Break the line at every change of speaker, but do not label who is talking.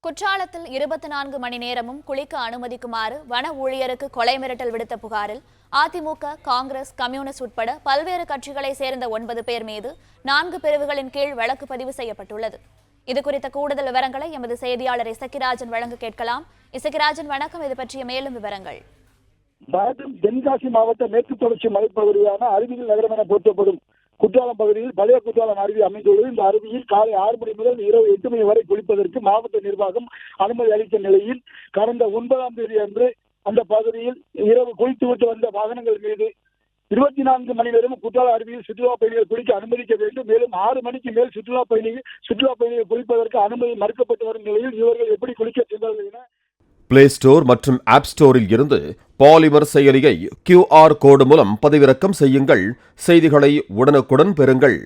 குற்றாலத்தில் 24 மணி நேரமும் குளிக்க அனுமதிக்குமாறு வன ஊழியருக்கு கொலை மிரட்டல் விடுத்த புகாரில் அதிமுக, காங்கிரஸ், கம்யூனிஸ்ட் உட்பட பல்வேறு கட்சிகளை சேர்ந்த 9 பேர் மீது 4 பிரிவுகளின் கீழ் வழக்கு பதிவு செய்யப்பட்டுள்ளது. இதுகுறித்த கூடுதல் விவரங்களை எமது செய்தியாளர் இசக்கிராஜன் வழங்க கேட்கலாம். இசக்கிராஜன், வணக்கம். இது பற்றிய மேலும் விவரங்கள்.
தென்காசி மாவட்ட மேற்கு தொடர்ச்சி மலைப்பகுதியான அருவியில் நகரம் என போற்றப்படும் குற்றாலம் பகுதியில் பழைய குற்றாலம் அருவி அமைந்துள்ளது. இந்த அருவியில் காலை 6 மணி முதல் இரவு 8 மணி வரை குளிப்பதற்கு மாவட்ட நிர்வாகம் அனுமதி அளித்த நிலையில் கடந்த 9ஆம் தேதி அன்று அந்த பகுதியில் இரவு குளித்துவிட்டு வந்த வாகனங்கள் மீது 24 மணி நேரம் குற்றால அருவியில் சுற்றுலா பயணிகள் குளிக்க அனுமதிக்க வேண்டும். மேலும் 6 மணிக்கு மேல் சுற்றுலா பயணிகள் குளிப்பதற்கு அனுமதி மறுக்கப்பட்டு வரும் நிலையில் இவர்கள் எப்படி குளிக்க சென்றார்கள் என
பிளே ஸ்டோர் மற்றும் ஆப் ஸ்டோரில் இருந்து பாலிமர் செயலியை QR கோடு மூலம் பதிவிறக்கம் செய்யுங்கள். செய்திகளை உடனுக்குடன் பெறுங்கள்.